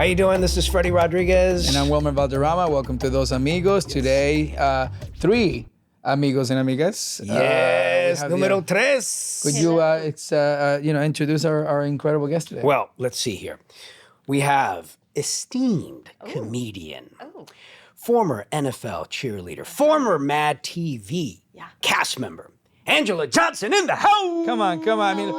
How you doing? This is Freddy Rodriguez. And I'm Wilmer Valderrama. Welcome to Dos Amigos. Today, 3 amigos and amigas. Yes, numero tres. Could you, introduce our incredible guest today? Well, let's see here. We have esteemed comedian, former NFL cheerleader, former MADtv cast member, Anjelah Johnson in the house. Come on. I mean,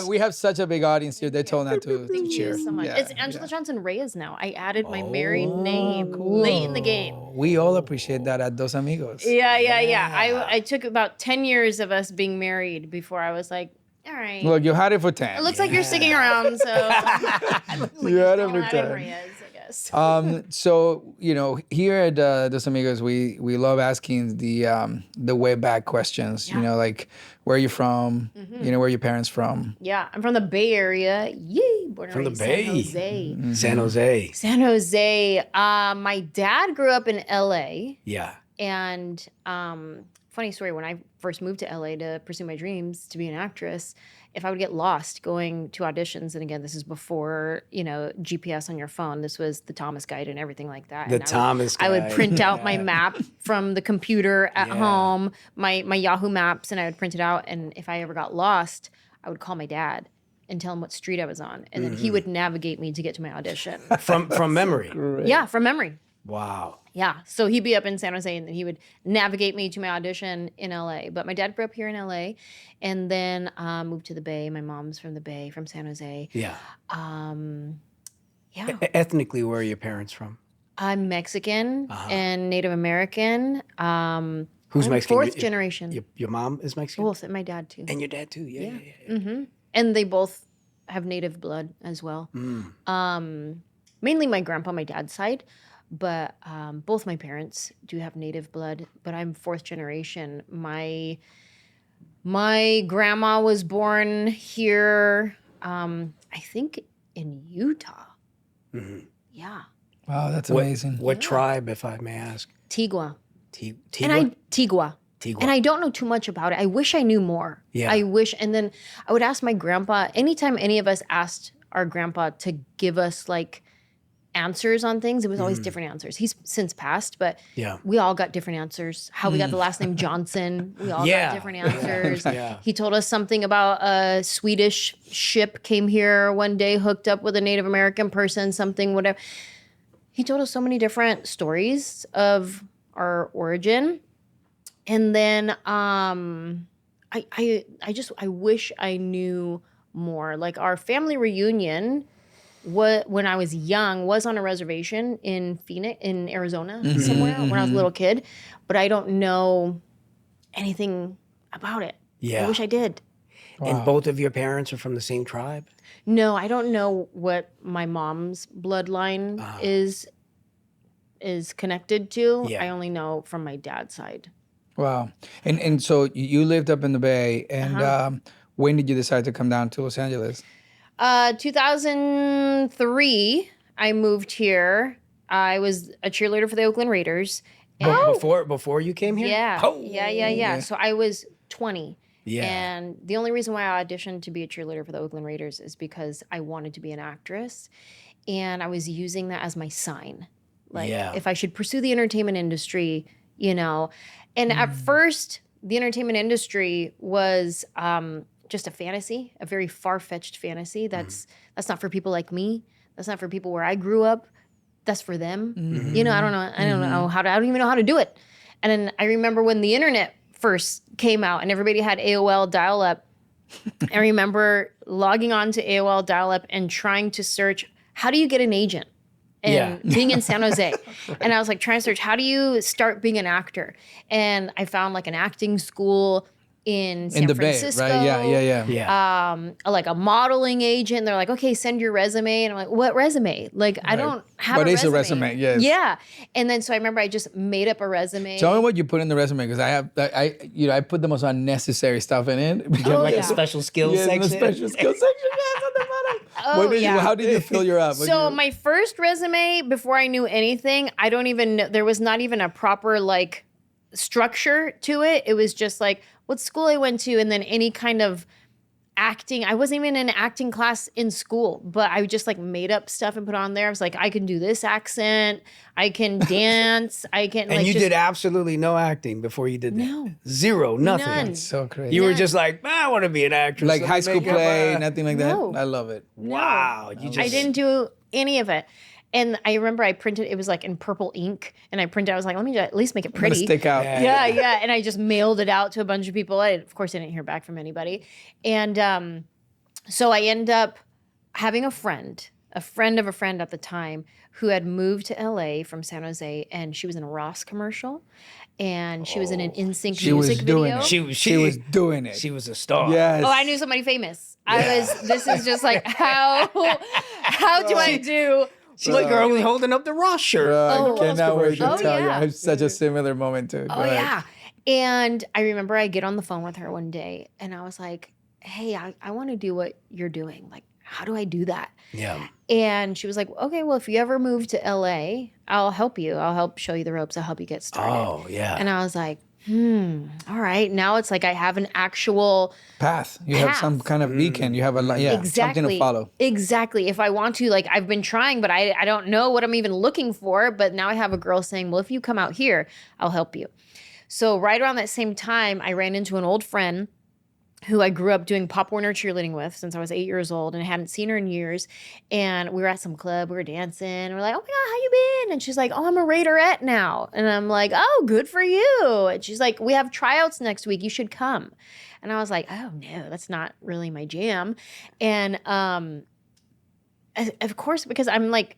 we have such a big audience here. They told not to Thank cheer. you so much. Yeah, It's Anjelah Johnson Reyes now. I added my married name late in the game. We all appreciate that at Dos Amigos. Yeah. I took about 10 years of us being married before I was like, all right. Look, you had it for 10. It looks like you're sticking around, so You had it for added 10. Reyes, I guess. So, here at Dos Amigos, we love asking the way back questions. Yeah. Like, where are you from? Where are your parents from? Yeah, I'm from the Bay Area. Yay! Born and From the raised Bay. San Jose. San Jose. San Jose. My dad grew up in LA. Yeah. And funny story, when I first moved to LA to pursue my dreams to be an actress, if I would get lost going to auditions, and again, this is before, GPS on your phone. This was the Thomas Guide and everything like that. I would print out my map from the computer at home, my Yahoo Maps, and I would print it out. And if I ever got lost, I would call my dad and tell him what street I was on. And then he would navigate me to get to my audition. From memory. Yeah, from memory. Wow. Yeah, so he'd be up in San Jose, and then he would navigate me to my audition in LA. But my dad grew up here in LA, and then moved to the Bay. My mom's from the Bay, from San Jose. Yeah. Yeah. Ethnically, where are your parents from? I'm Mexican and Native American. Who's I'm Mexican? Fourth generation. Your mom is Mexican? Both, and my dad too. And your dad too? Yeah. And they both have native blood as well. Mainly my grandpa, my dad's side. But both my parents do have native blood, but I'm 4th generation. My grandma was born here, I think in Utah. Yeah. Wow, that's amazing. What tribe, if I may ask? Tigua. Tigua? Tigua. And I don't know too much about it. I wish I knew more. Yeah. I wish, and then I would ask my grandpa, anytime any of us asked our grandpa to give us like answers on things, it was always different answers. He's since passed, but we all got different answers. How we got the last name Johnson, we all got different answers. He told us something about a Swedish ship came here one day, hooked up with a Native American person, something, whatever. He told us so many different stories of our origin. And then I wish I knew more. Like our family reunion, when I was young, was on a reservation in Phoenix, in Arizona, somewhere when I was a little kid, but I don't know anything about it. Yeah. I wish I did. Wow. And both of your parents are from the same tribe? No, I don't know what my mom's bloodline is connected to. Yeah. I only know from my dad's side. Wow. And so you lived up in the Bay, and when did you decide to come down to Los Angeles? 2003, I moved here. I was a cheerleader for the Oakland Raiders. Before you came here? Yeah. Oh. Yeah. So I was 20. Yeah. And the only reason why I auditioned to be a cheerleader for the Oakland Raiders is because I wanted to be an actress. And I was using that as my sign. Like, if I should pursue the entertainment industry, And at first, the entertainment industry was just a fantasy, a very far-fetched fantasy. That's not for people like me. That's not for people where I grew up. That's for them. I don't know how to. I don't even know how to do it. And then I remember when the internet first came out and everybody had AOL dial-up. I remember logging on to AOL dial-up and trying to search, how do you get an agent? And being in San Jose. And I was like trying to search, how do you start being an actor? And I found like an acting school in San Francisco. Bay, right? Yeah. Like a modeling agent. They're like, okay, send your resume. And I'm like, what resume? Like, I don't have a resume. But it's a resume, yes. Yeah. And then so I remember I just made up a resume. Tell me what you put in the resume, because I put the most unnecessary stuff in it. A special skills section? A special skills section, yes, on the bottom. How did you fill your up? So my first resume, before I knew anything, I don't even know, there was not even a proper like structure to it. It was just like what school I went to, and then any kind of acting. I wasn't even in an acting class in school, but I just like made up stuff and put on there. I was like, I can do this accent. I can dance. I can. And you did absolutely no acting before you did that? No. Zero, nothing. None. That's so crazy. You were just like, I want to be an actress. like Let high me school make up play, a-" nothing like that. No. I love it. Wow. You just I didn't do any of it. And I remember I printed, it was like in purple ink, and I printed, I was like, let me at least make it I'm gonna pretty. stick out. Yeah. And I just mailed it out to a bunch of people. Of course, I didn't hear back from anybody. And so I end up having a friend of a friend at the time who had moved to LA from San Jose, and she was in a Ross commercial, and she was in an NSYNC music video. She was doing it. She was a star. Yes. Oh, I knew somebody famous. This is just like, how do I do? She's the girl who's holding up the Ross shirt. Bro, I cannot wait to Oh, tell you. yeah. I have such a similar moment too. Oh, yeah. And I remember I get on the phone with her one day, and I was like, hey, I want to do what you're doing. Like, how do I do that? Yeah. And she was like, okay, well, if you ever move to LA, I'll help you. I'll help show you the ropes. I'll help you get started. Oh, yeah. And I was like, all right. Now it's like I have an actual Path. You have some kind of beacon. You have a something to follow. Exactly. If I want to, like, I've been trying, but I don't know what I'm even looking for. But now I have a girl saying, well, if you come out here, I'll help you. So right around that same time, I ran into an old friend who I grew up doing Pop Warner cheerleading with since I was 8 years old, and I hadn't seen her in years. And we were at some club, we were dancing, and we're like, oh my God, how you been? And she's like, oh, I'm a Raiderette now. And I'm like, oh, good for you. And she's like, we have tryouts next week, you should come. And I was like, oh no, that's not really my jam. And of course, because I'm like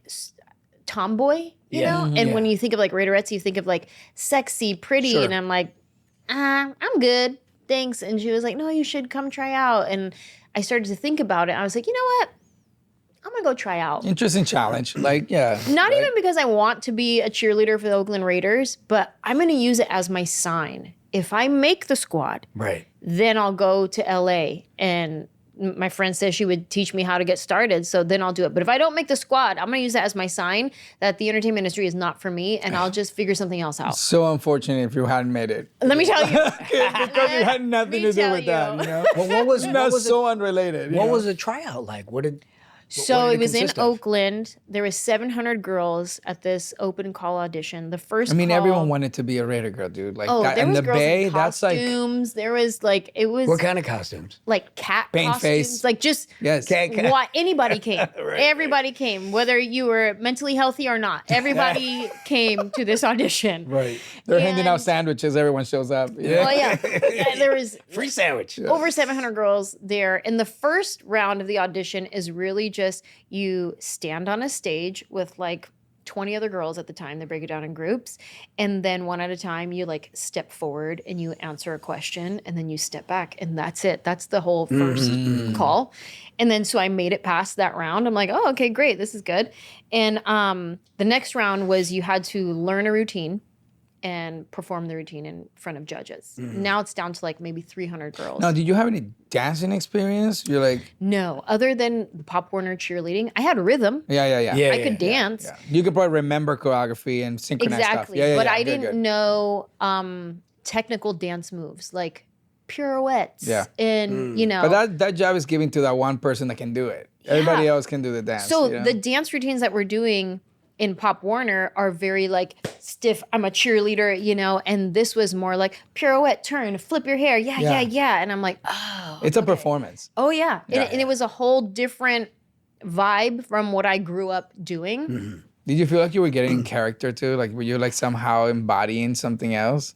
tomboy, you know? And when you think of like Raiderettes, you think of like sexy, pretty, and I'm like, I'm good. Thanks. And she was like, no, you should come try out. And I started to think about it. I was like, you know what? I'm going to go try out. Interesting challenge. Like, yeah. Not even because I want to be a cheerleader for the Oakland Raiders, but I'm going to use it as my sign. If I make the squad, then I'll go to LA, and my friend says she would teach me how to get started, so then I'll do it. But if I don't make the squad, I'm going to use that as my sign that the entertainment industry is not for me, and I'll just figure something else out. So unfortunate if you hadn't made it. Let me tell you. Because you had nothing to do with that, you know? Well, what was so unrelated. What was the tryout like? What did it was in consist of? Oakland. There was 700 girls at this open call audition. The first call, everyone wanted to be a Raider girl, dude. Like that, there and was the girls Bay, in that's like costumes. There was like, it was What kind of costumes? like cat Paint costumes. face. Like just anybody came. Everybody came, whether you were mentally healthy or not. Everybody came to this audition. Right. They're handing out sandwiches. Everyone shows up. Yeah. Well, yeah. There was Free sandwich. over 700 girls there. And the first round of the audition is really just you stand on a stage with like 20 other girls at the time. They break it down in groups. And then one at a time, you like step forward and you answer a question, and then you step back, and that's it. That's the whole first call. And then so I made it past that round. I'm like, oh, okay, great. This is good. And the next round was you had to learn a routine and perform the routine in front of judges. Now it's down to like maybe 300 girls. Now, did you have any dancing experience? You're like... No, other than the Pop Warner cheerleading. I had rhythm. Yeah. I could dance. Yeah. You could probably remember choreography and synchronize stuff. Exactly. But I didn't know technical dance moves like pirouettes. Yeah. And, you know. But that job is given to that one person that can do it. Everybody else can do the dance. So you know? the dance routines that we're doing in Pop Warner are very like stiff. I'm a cheerleader, you know, and this was more like pirouette, turn, flip your hair. Yeah. And I'm like, oh. It's a performance. Oh, yeah. And it was a whole different vibe from what I grew up doing. Did you feel like you were getting in character too? Like, were you like somehow embodying something else?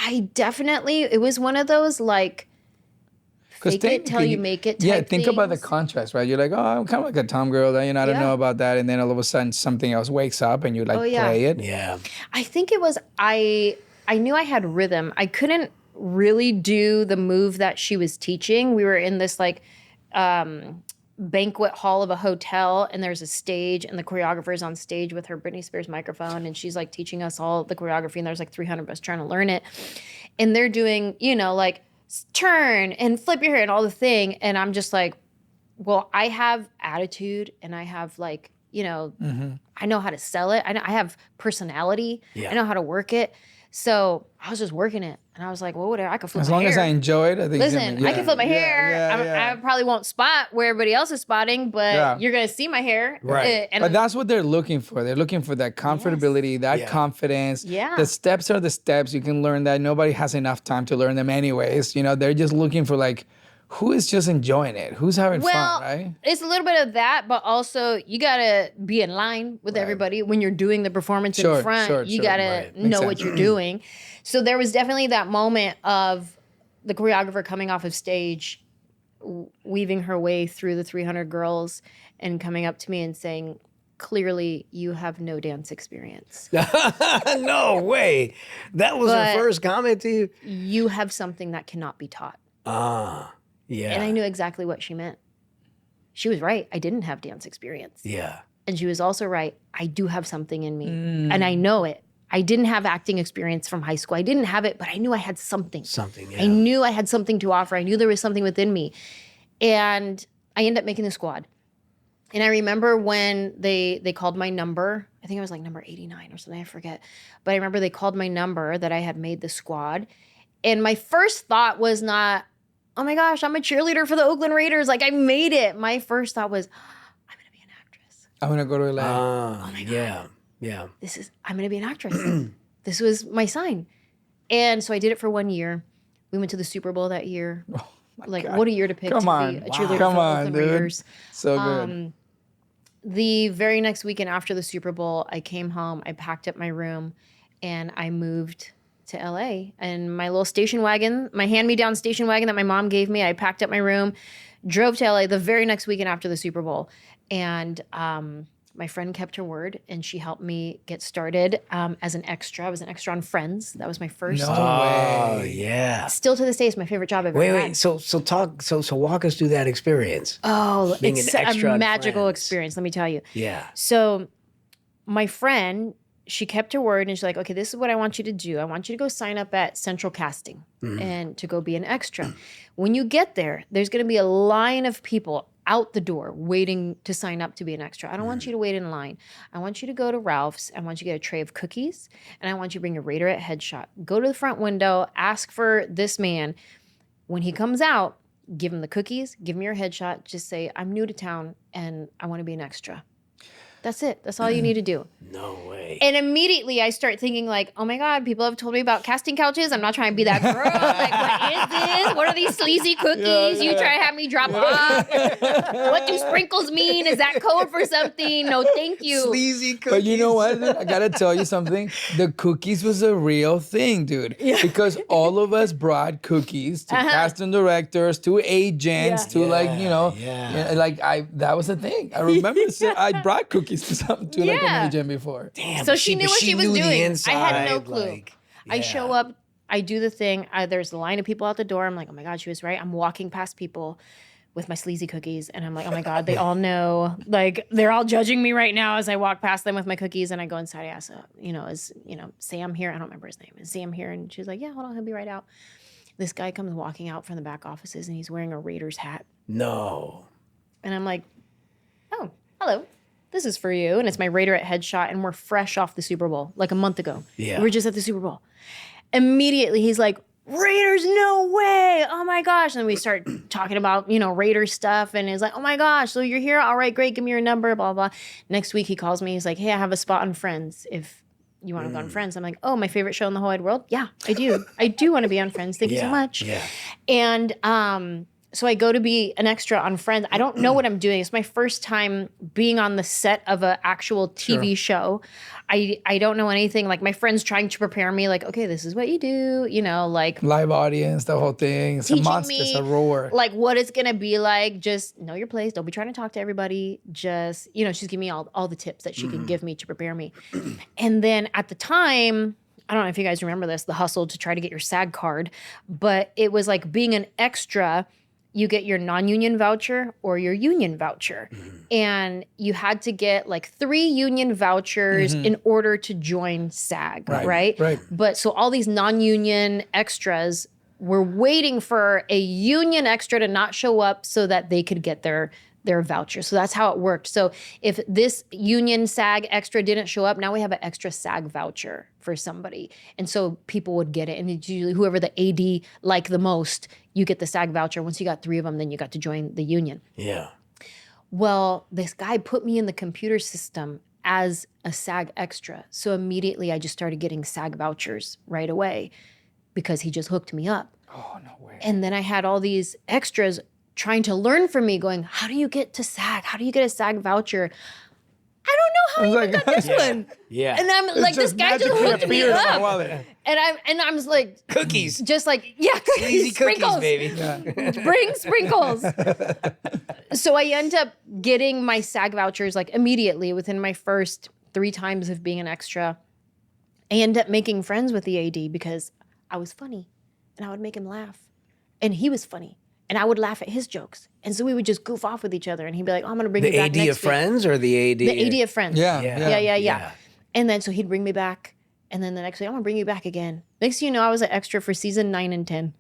It was one of those like, fake it till you make it type think about the things. contrast, right? You're like, oh, I'm kind of like a tom girl, that, you know, I don't know about that. And then all of a sudden something else wakes up and you like play it. Yeah. I think it was, I knew I had rhythm. I couldn't really do the move that she was teaching. We were in this like banquet hall of a hotel, and there's a stage, and the choreographer's on stage with her Britney Spears microphone, and she's like teaching us all the choreography, and there's like 300 of us trying to learn it. And they're doing, you know, like turn and flip your hair and all the thing. And I'm just like, well, I have attitude, and I have like, you know, I know how to sell it. I have personality. I know how to work it. So I was just working it. And I was like, well, whatever. I could flip As my long hair. as I enjoy it, I think. Listen, I can flip my hair. I probably won't spot where everybody else is spotting, but you're going to see my hair. Right. But that's what they're looking for. They're looking for that comfortability, that confidence. Yeah. The steps are the steps. You can learn that. Nobody has enough time to learn them anyways. You know, they're just looking for like, who is just enjoying it? Who's having fun, right? It's a little bit of that, but also you gotta be in line with everybody when you're doing the performance in front. You gotta know what you're doing. So there was definitely that moment of the choreographer coming off of stage, weaving her way through the 300 girls and coming up to me and saying, clearly you have no dance experience. No way. That was her first comment to you? You have something that cannot be taught. Yeah. And I knew exactly what she meant. She was right. I didn't have dance experience. Yeah. And she was also right. I do have something in me. And I know it. I didn't have acting experience from high school. I didn't have it, but I knew I had something. I knew I had something to offer. I knew there was something within me. And I ended up making the squad. And I remember when they called my number. I think it was like number 89 or something. I forget. But I remember they called my number that I had made the squad. And my first thought was not, oh my gosh, I'm a cheerleader for the Oakland Raiders. Like, I made it. My first thought was, I'm going to be an actress. I'm going to go to LA. Oh my God. Yeah. I'm going to be an actress. This was my sign. And so I did it for 1 year. We went to the Super Bowl that year. Oh like, God. what a year to pick to be a cheerleader for the Oakland Raiders. So good. The very next weekend after the Super Bowl, I came home, I packed up my room, and I moved to LA. And my little station wagon, my hand-me-down station wagon that my mom gave me, I packed up my room, drove to LA the very next weekend after the Super Bowl. And my friend kept her word, and she helped me get started as an extra. I was an extra on Friends. That was my first. Oh, yeah. Still to this day, it's my favorite job I've ever had. So walk us through that experience. Oh, Being it's an extra a on magical Friends. experience, let me tell you. Yeah. So my friend, she kept her word, and she's like, okay, this is what I want you to do. I want you to go sign up at Central Casting and to go be an extra. When you get there, there's going to be a line of people out the door waiting to sign up to be an extra. I don't want you to wait in line. I want you to go to Ralph's. I want you to get a tray of cookies, and I want you to bring your Raiderette headshot. Go to the front window, ask for this man. When he comes out, give him the cookies, give him your headshot. Just say, I'm new to town, and I want to be an extra. That's it. That's all you need to do. No way. And immediately I start thinking like, oh my God, people have told me about casting couches. I'm not trying to be that girl. Like, what is this? What are these sleazy cookies you try to have me drop off? What do sprinkles mean? Is that code for something? No, thank you. Sleazy cookies. But you know what? I got to tell you something. The cookies was a real thing, dude. Because all of us brought cookies to casting directors, to agents, to that was a thing. I remember I brought cookies to like an agent before. Damn. So she knew what she was knew the doing. inside, I had no clue. like, I show up, I do the thing. There's a line of people out the door. I'm like, oh my God, she was right. I'm walking past people with my sleazy cookies, and I'm like, oh my God, they all know. Like, they're all judging me right now as I walk past them with my cookies, and I go inside. I ask, is Sam here? I don't remember his name. Is Sam here? And she's like, yeah, hold on, he'll be right out. This guy comes walking out from the back offices, and he's wearing a Raiders hat. No. And I'm like, oh, hello. This is for you. And it's my Raiderette headshot, and we're fresh off the Super Bowl, like a month ago. Yeah. We were just at the Super Bowl. Immediately, he's like, Raiders, no way. Oh my gosh. And we start talking about, Raiders stuff. And he's like, oh my gosh, so you're here? All right, great. Give me your number, blah, blah. Next week, he calls me. He's like, hey, I have a spot on Friends if you want to go on Friends. I'm like, oh, my favorite show in the whole wide world? Yeah, I do. I do want to be on Friends. Thank you so much. Yeah. And so I go to be an extra on Friends. I don't know what I'm doing. It's my first time being on the set of an actual TV show. I don't know anything. Like, my friend's trying to prepare me, like, okay, this is what you do, like live audience, the whole thing. It's a monster, it's a roar. Like, what it's gonna be like. Just know your place. Don't be trying to talk to everybody. Just, she's giving me all the tips that she can give me to prepare me. And then at the time, I don't know if you guys remember this, the hustle to try to get your SAG card, but it was like being an extra. You get your non-union voucher or your union voucher. And you had to get like 3 union vouchers in order to join SAG, right? Right. But so all these non-union extras were waiting for a union extra to not show up so that they could get their voucher. So that's how it worked. So if this union SAG extra didn't show up, now we have an extra SAG voucher for somebody. And so people would get it. And it's usually whoever the AD liked the most, you get the SAG voucher. Once you got 3 of them, then you got to join the union. Yeah. Well, this guy put me in the computer system as a SAG extra. So immediately I just started getting SAG vouchers right away because he just hooked me up. Oh, no way. And then I had all these extras trying to learn from me, going, how do you get to SAG? How do you get a SAG voucher? I don't know how you got this one. Yeah. And I'm like, this guy just hooked me up. And I'm like, cookies. Just like, yeah, Easy sprinkles. cookies, baby. Bring sprinkles. So I end up getting my SAG vouchers like immediately within my first 3 times of being an extra. I end up making friends with the AD because I was funny and I would make him laugh. And he was funny. And I would laugh at his jokes. And so we would just goof off with each other. And he'd be like, oh, I'm going to bring you back next week. The AD of Friends or the AD? The AD of Friends. Yeah. And then so he'd bring me back. And then the next week, I'm going to bring you back again. Next thing you know, I was an extra for season 9 and 10.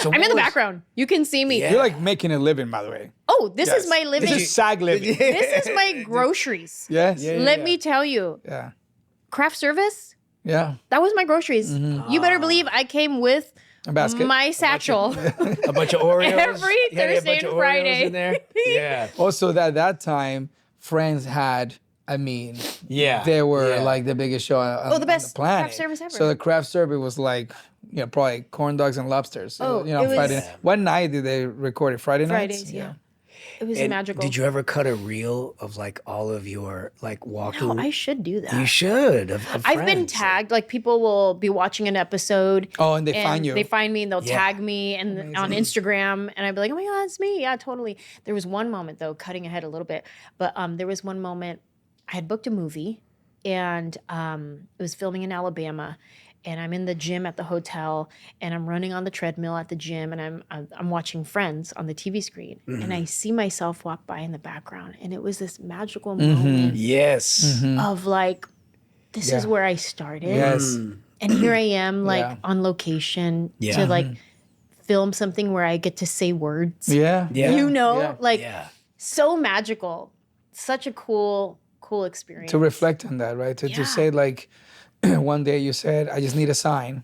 So I'm in the background. You can see me. Yeah. You're like making a living, by the way. Oh, this is my living. This is SAG living. This is my groceries. Yes. Let me tell you. Yeah. Craft service, Yeah. that was my groceries. You better believe I came with A basket. my satchel. A bunch of Oreos. Every You had a Thursday bunch and of Oreos Friday. in there? Yeah. Also, at that time, Friends had, Yeah. they were Yeah. like the biggest show on the best the planet. craft service ever. So the craft service was like, probably corn dogs and lobsters. Oh, it was, it was- Friday. What night did they record it? Friday nights? Fridays, yeah. It was And magical. did you ever cut a reel of like all of your like walking? No, I should do that. You should. Of I've been Friends. tagged. Like people will be watching an episode. Oh, and they find you. They find me and they'll Yeah. tag me and on Instagram, and I'd be like, "Oh my god, it's me!" Yeah, totally. There was one moment though, cutting ahead a little bit, but there was one moment I had booked a movie, and it was filming in Alabama, and I'm in the gym at the hotel, and I'm running on the treadmill at the gym, and I'm watching Friends on the TV screen, and I see myself walk by in the background, and it was this magical moment Yes. of like, this is Yeah. where I started. Yes. And here I am, like Yeah. on location Yeah. to like film something where I get to say words. Yeah. Yeah. You know, Yeah. like Yeah. so magical. Such a cool experience. To reflect on that, right? To Yeah. say like, one day you said, I just need a sign.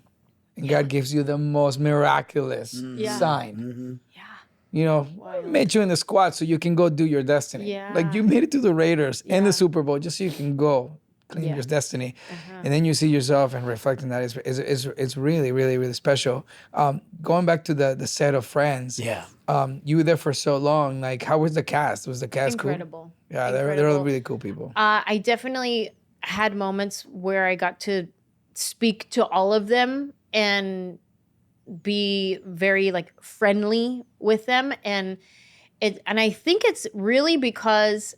And God gives you the most miraculous Yeah. sign. Yeah. You know, made you in the squad so you can go do your destiny. Yeah. Like you made it to the Raiders and Yeah. the Super Bowl just so you can go claim Yeah. your destiny. And then you see yourself and reflect on that is really, really, really special. Going back to the set of Friends, Yeah. you were there for so long. Like, how was the cast? Was the cast Incredible. cool? Yeah, they're Incredible. really cool people. I definitely had moments where I got to speak to all of them and be very like friendly with them, and I think it's really because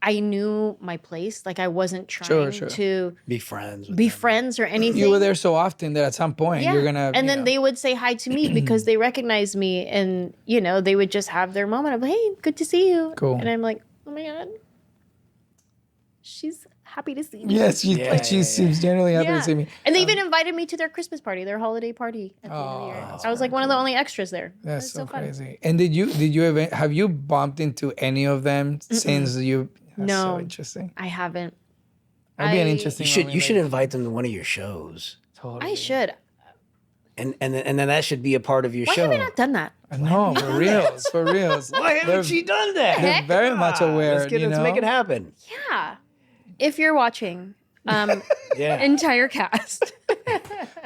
I knew my place. Like I wasn't trying Sure. to Be friends. With be them. friends or anything. You were there so often that at some point Yeah. you're gonna. And then they would say hi to me because they recognized me, and they would just have their moment of, hey, good to see you. Cool. And I'm like, oh my God, she's happy to see me. Yes, she seems generally happy to see me. And they even invited me to their Christmas party, their holiday party at the end of the year. I was like one of the only extras there. That's It's so fun. crazy. And did you ever have you bumped into any of them since you? That's No. so interesting. I haven't. That'd be an I- interesting. You should moment, should invite them to one of your shows, Totally. I should. and then that should be a part of your Why show. have I not done that? No, for reals, for reals. Why haven't she done that? They're very much aware. Let's make it happen. Yeah. If you're watching, Yeah. entire cast.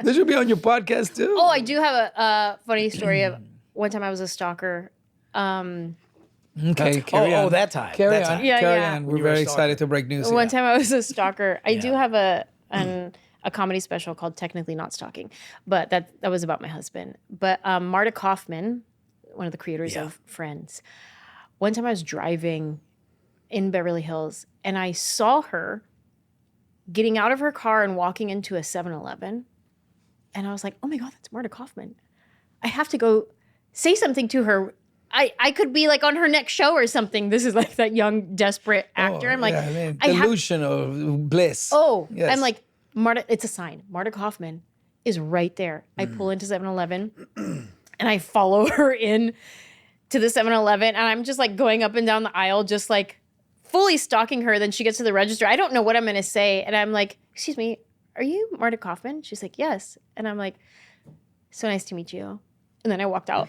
This should be on your podcast too. Oh, I do have a funny story of one time I was a stalker. Okay, carry on. that time. Carry that on. time. Yeah, Carry yeah. on. When We're you were a very stalker. excited to break news. One here. time I was a stalker. I do Yeah. have a comedy special called Technically Not Stalking, but that was about my husband. But Marta Kaufman, one of the creators Yeah. of Friends, one time I was driving in Beverly Hills and I saw her getting out of her car and walking into a 7-Eleven. And I was like, oh my God, that's Marta Kaufman. I have to go say something to her. I could be like on her next show or something. This is like that young, desperate actor. I'm like, yeah, I mean, I have- delusion of bliss. oh, Yes. I'm like, Marta, it's a sign. Marta Kaufman is right there. I pull into 7-Eleven and I follow her in to the 7-Eleven, and I'm just like going up and down the aisle, just like fully stalking her. Then she gets to the register. I don't know what I'm going to say. And I'm like, excuse me, are you Marta Kaufman? She's like, yes. And I'm like, so nice to meet you. And then I walked out.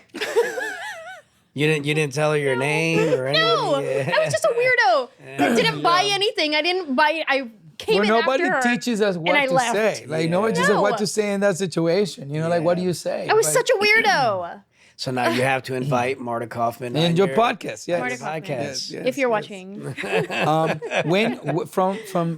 You didn't tell her your name or anything? No, I was just a weirdo. I didn't buy anything. I didn't buy, I came in nobody after her, teaches us what and I to left. say. Like, nobody teaches us what to say in that situation. You know, like, what do you say? I was such a weirdo. So now you have to invite Marta Kaufman And your podcast, yes. Marta Kaufman. Podcast. Yes, If you're watching.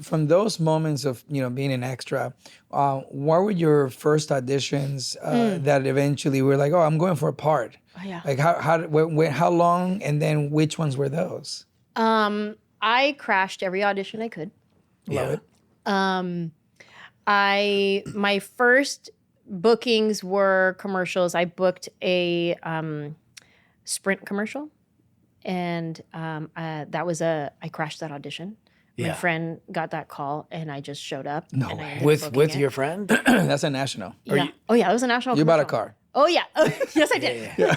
From those moments of being an extra, what were your first auditions that eventually were like, oh, I'm going for a part? Oh, yeah. Like how long, and then which ones were those? I crashed every audition I could. Love it. My first bookings were commercials. I booked a Sprint commercial, and that was I crashed that audition. My friend got that call, and I just showed up. No and I way. ended up With booking your it. friend? That's a national. Yeah. Oh yeah, it was a national. You bought a commercial. car. Oh yeah. Yes, I did. Yeah.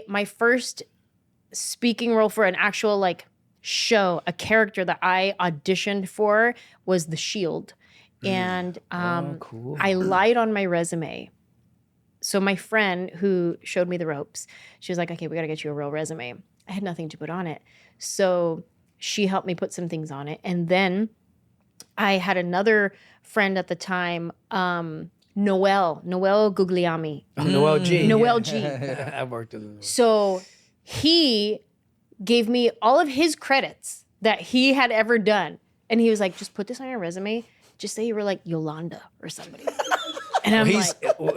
My first speaking role for an actual like show, a character that I auditioned for was The Shield. And cool. I lied on my resume. So my friend who showed me the ropes, she was like, okay, we got to get you a real resume. I had nothing to put on it. So she helped me put some things on it. And then I had another friend at the time, Noel Guglielmi. Noel G. Noel G. I worked with him. So he gave me all of his credits that he had ever done. And he was like, just put this on your resume. Just say you were like Yolanda or somebody. And I'm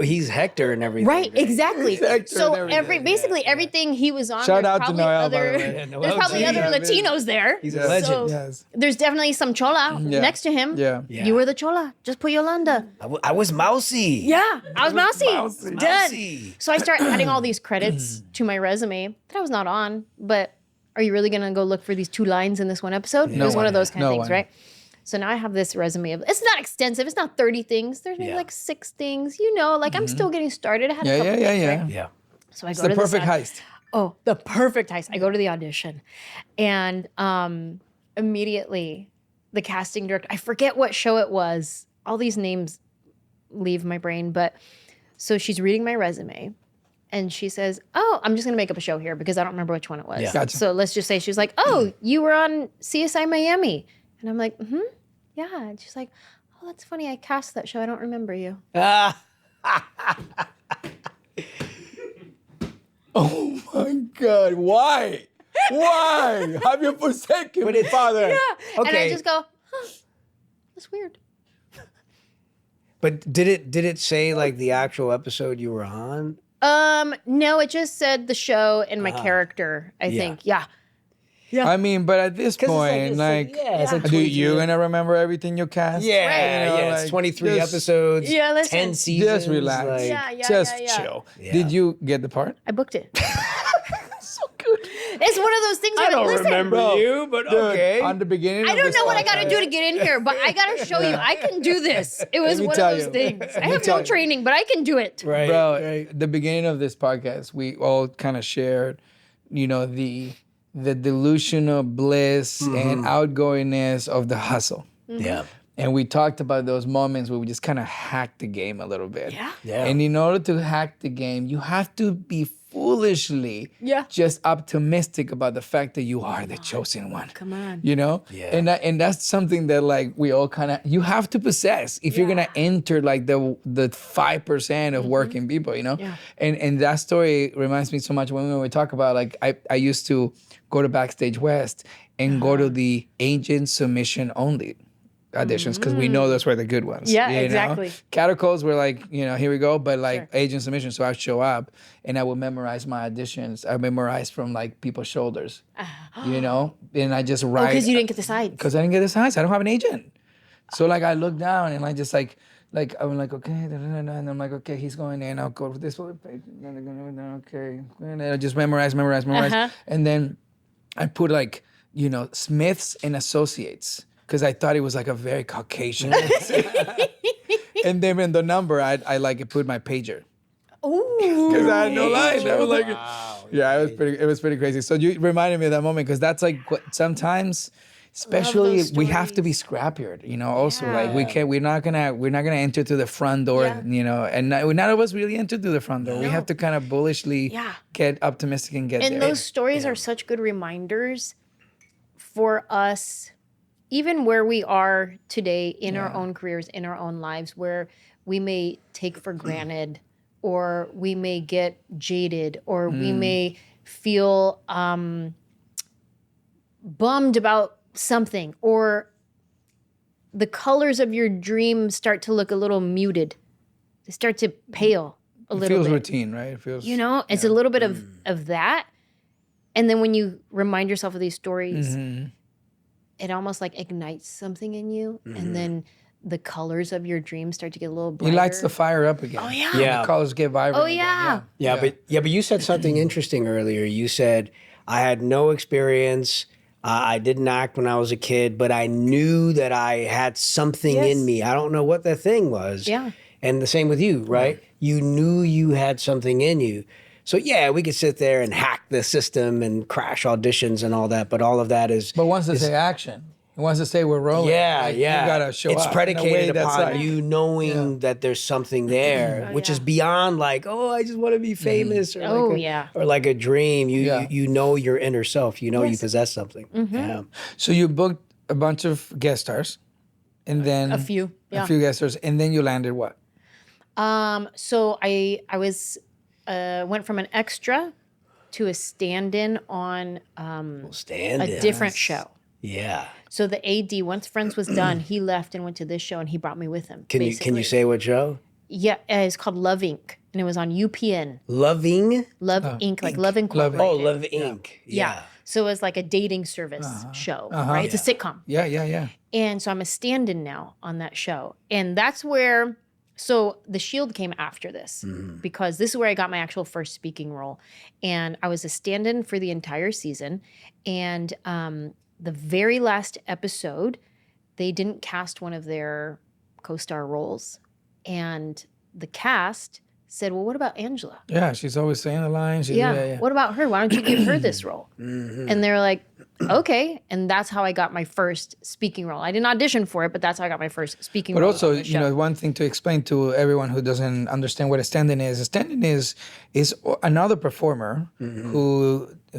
he's Hector and everything. right, exactly. So everything. everything he was on. Shout there's out to probably Noel, by other, the way. there's probably other Latinos there. He's a legend. So Yes. there's definitely some chola next to him. Yeah. You were the chola. Just put Yolanda. I was mousy. Yeah, I was mousy. Done. Mousy. So I started adding all these credits to my resume that I was not on. But are you really gonna go look for these 2 lines in this one episode? It was one of those kind of things, right? So now I have this resume of, it's not extensive. It's not 30 things. There's maybe like 6 things, like I'm still getting started. I had a couple things, right? Yeah. So I go The to perfect heist. Oh, the perfect heist. I go to the audition, and immediately the casting director, I forget what show it was. All these names leave my brain, but so she's reading my resume, and she says, oh, I'm just going to make up a show here because I don't remember which one it was. Yeah. Gotcha. So let's just say she's like, oh, you were on CSI Miami. And I'm like, yeah. And she's like, oh, that's funny. I cast that show. I don't remember you. Oh my God! Why? Why have you forsaken me, Father? Yeah. Okay. And I just go, that's weird. But did it say like the actual episode you were on? No, it just said the show and my character, I think. Yeah. I mean, but at this point, it's like do you gonna remember everything you cast? Yeah, it's 23 episodes. Yeah, listen. 10 seasons. Just relax. like- Just yeah. chill. Yeah. Did you get the part? I booked it. So good. It's one of those things where, I don't listen, remember Bro, you, but Dude, okay. on the beginning. I of don't this know what I got to podcast- do to get in here, but I got to show you. I can do this. It was me one of tell those you. things. I Let me have tell no you. training, but I can do it. Right, Bro, right. the beginning of this podcast, we all kind of shared, the delusional bliss and outgoingness of the hustle. Yeah. And we talked about those moments where we just kind of hacked the game a little bit. Yeah. Yeah. And in order to hack the game, you have to be foolishly just optimistic about the fact that you are the chosen one. Come on. Yeah. And that's something that like we all kind of, you have to possess if you're gonna enter like the 5% of working people, Yeah. And that story reminds me so much when we talk about like I used to go to Backstage West and go to the agent submission only auditions because we know those were the good ones. Yeah, you know? exactly. Catacalls were like, here we go, but like agent submission. So I'd show up and I would memorize my auditions. I memorized from like people's shoulders, and I just write. Because you didn't get the sides. Because I didn't get the sides. I don't have an agent. So like I look down and I just like I'm like, okay, and I'm like, okay, he's going in. I'll go to this one page. Okay. And I just memorize. And then I put like, Smiths and Associates. Because I thought it was like a very Caucasian. And then in the number, I like put my pager. Ooh. Because I had no lines. I was like, Wow. yeah, it was pretty crazy. So you reminded me of that moment because that's like sometimes, especially we have to be scrappier. You know, also like we're not gonna enter through the front door. Yeah. You know, and none of us really enter through the front door. We have to kind of bullishly get optimistic and get there. And those stories are such good reminders for us, even where we are today in our own careers, in our own lives, where we may take for granted, or we may get jaded, or we may feel bummed about something, or the colors of your dream start to look a little muted. They start to pale a little bit. It feels routine, right? It feels, it's a little bit of that. And then when you remind yourself of these stories, it almost like ignites something in you. And then the colors of your dreams start to get a little brighter. It lights the fire up again. Oh, yeah. Yeah. The colors get vibrant. Oh, yeah. Again. But you said something interesting earlier. You said, I had no experience. I didn't act when I was a kid, but I knew that I had something in me. I don't know what the thing was. Yeah. And the same with you, right? You knew you had something in you. So yeah, we could sit there and hack the system and crash auditions and all that, but all of that is... But once they say action, once they say we're rolling, you gotta show it's up. predicated upon you knowing that there's something there, which is beyond like, oh, I just want to be famous, or or like a dream. You know your inner self. You know you possess something. Yeah. So you booked a bunch of guest stars, and then A few guest stars, and then you landed what? So I was went from an extra to a stand-in on a different show. Yeah. So the AD, once Friends was done, he left and went to this show, and he brought me with him. Can you say what show? Yeah, it's called Love Inc. and it was on UPN. Loving? Love Inc. Like Love Incorporated. Oh, Love Inc. Yeah. So it was like a dating service show, right? It's a sitcom. Yeah. And so I'm a stand-in now on that show. And that's where, so The Shield came after this because this is where I got my actual first speaking role. And I was a stand-in for the entire season. And the very last episode, they didn't cast one of their co-star roles. And the cast said, well, what about Anjelah? Yeah, she's always saying the lines. What about her? Why don't you give her this role? And they're like, okay. And that's how I got my first speaking role. I didn't audition for it, but that's how I got my first speaking role. But also, you know, one thing to explain to everyone who doesn't understand what a stand-in is another performer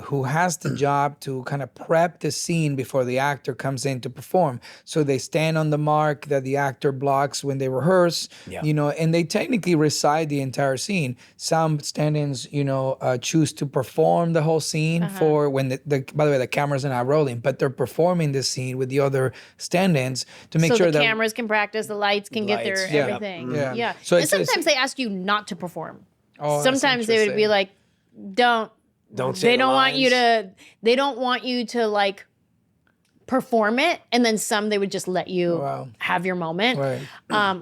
who has the job to kind of prep the scene before the actor comes in to perform. So they stand on the mark that the actor blocks when they rehearse, you know, and they technically recite the entire scene. Some stand-ins, you know, choose to perform the whole scene for when by the way, the cameras are not rolling, but they're performing the scene with the other stand-ins to make sure the that cameras can practice, the lights can get their everything. Yeah. So and sometimes they ask you not to perform. Oh, sometimes they would be like, don't say they don't want lines. you to, they don't want you to like perform it. And then some, they would just let you have your moment. Right.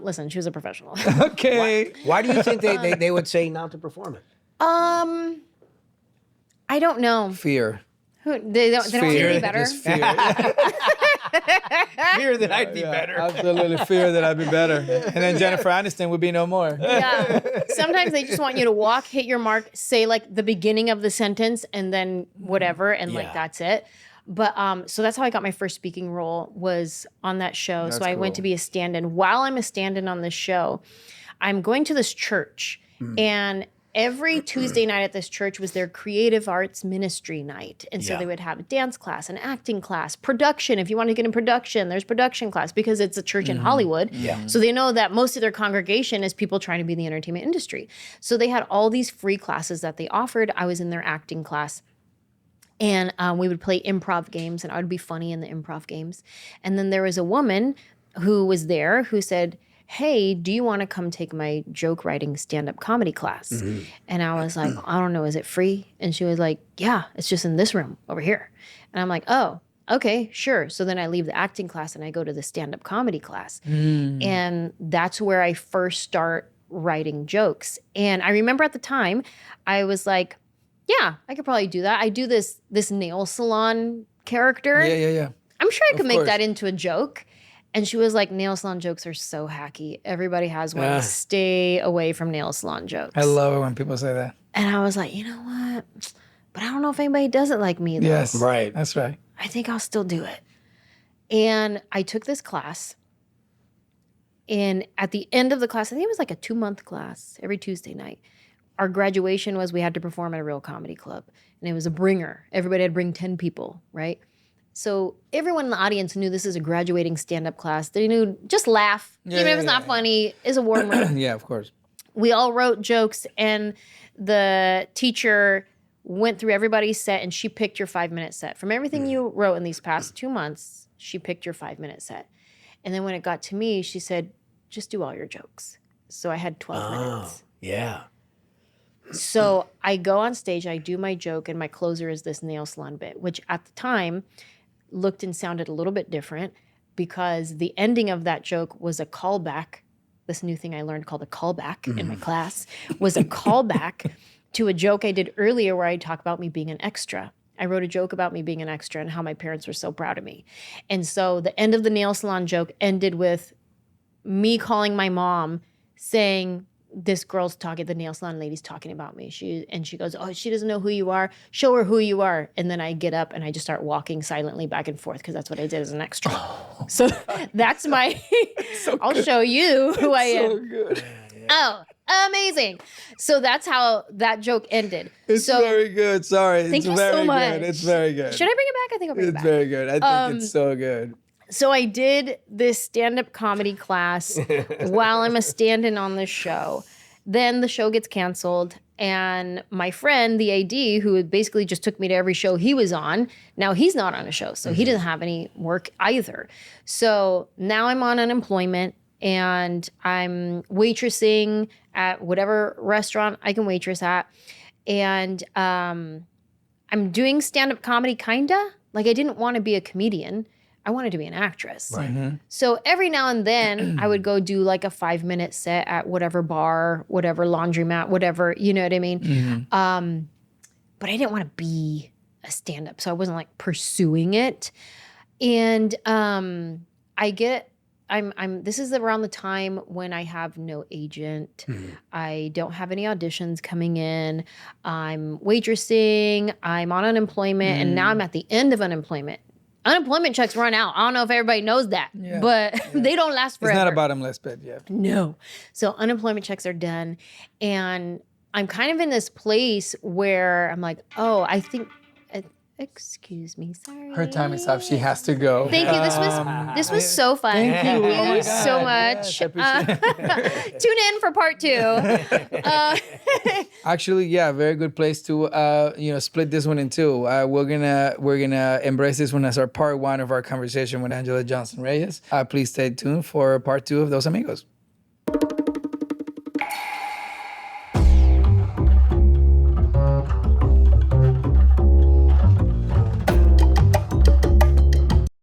Listen, she was a professional. Okay. Why do you think they would say not to perform it? I don't know. Fear. They don't want you to be better. Just fear. Fear that I'd be better. Absolutely fear that I'd be better. And then Jennifer Aniston would be no more. Yeah. Sometimes they just want you to walk, hit your mark, say like the beginning of the sentence and then whatever. And like, that's it. But so that's how I got my first speaking role, was on that show. So I went to be a stand-in. While I'm a stand-in on this show, I'm going to this church, and every Tuesday night at this church was their creative arts ministry night. And so they would have a dance class, an acting class, production. If you want to get in production, there's production class because it's a church in Hollywood. So they know that most of their congregation is people trying to be in the entertainment industry. So they had all these free classes that they offered. I was in their acting class. And we would play improv games, and I would be funny in the improv games. And then there was a woman who was there who said, hey, do you want to come take my joke writing stand-up comedy class? And I was like, I don't know, is it free? And she was like, yeah, it's just in this room over here. And I'm like, oh, okay, sure. So then I leave the acting class and I go to the stand-up comedy class. And that's where I first start writing jokes. And I remember at the time, I was like, yeah, I could probably do that. I do this nail salon character. Yeah. I'm sure I could make that into a joke. And she was like, nail salon jokes are so hacky. Everybody has one. Stay away from nail salon jokes. I love it when people say that. And I was like, you know what? But I don't know if anybody does it like me, though. Yes. Right. That's right. I think I'll still do it. And I took this class. And at the end of the class, I think it was like a 2-month class every Tuesday night. Our graduation was we had to perform at a real comedy club. And it was a bringer. Everybody had to bring 10 people, right? So everyone in the audience knew this is a graduating stand-up class. They knew, just laugh. Even if it's not funny, it's a warm room. Yeah, of course. We all wrote jokes, and the teacher went through everybody's set, and she picked your 5-minute set. From everything you wrote in these past 2 months, she picked your 5-minute set. And then when it got to me, she said, just do all your jokes. So I had 12 minutes. Yeah. So I go on stage, I do my joke, and my closer is this nail salon bit, which at the time looked and sounded a little bit different because the ending of that joke was a callback. This new thing I learned called a callback in my class was a callback to a joke I did earlier where I talk about me being an extra. I wrote a joke about me being an extra and how my parents were so proud of me. And so the end of the nail salon joke ended with me calling my mom saying, this girl's talking, the nail salon lady's talking about me. She goes, oh, she doesn't know who you are. Show her who you are. And then I get up and I just start walking silently back and forth because that's what I did as an extra. So that's my, I'll show you who I am. So good. Oh, amazing. So that's how that joke ended. It's very good. Sorry. Thank you so much. Good. It's very good. Should I bring it back? I think I'll bring it back. It's very good. I think it's so good. So I did this stand-up comedy class while I'm a stand-in on this show. Then the show gets canceled, and my friend, the AD, who basically just took me to every show he was on, now he's not on a show, so he doesn't have any work either. So now I'm on unemployment, and I'm waitressing at whatever restaurant I can waitress at. And I'm doing stand-up comedy, kinda. Like, I didn't want to be a comedian. I wanted to be an actress. Right. Mm-hmm. So every now and then I would go do like a 5-minute set at whatever bar, whatever laundromat, whatever, you know what I mean? Mm-hmm. But I didn't want to be a stand-up, so I wasn't like pursuing it. And this is around the time when I have no agent. Mm-hmm. I don't have any auditions coming in. I'm waitressing. I'm on unemployment, and now I'm at the end of unemployment. Unemployment checks run out. I don't know if everybody knows that, but they don't last forever. It's not a bottomless pit, No. So unemployment checks are done. And I'm kind of in this place where I'm like, oh, I think, excuse me, sorry. Her time is up. She has to go. Thank you. This was so fun. Thank you so much. Yes, tune in for part 2. Actually, very good place to split this one in two. We're gonna embrace this one as our part 1 of our conversation with Anjelah Johnson Reyes. Please stay tuned for part 2 of Those Amigos.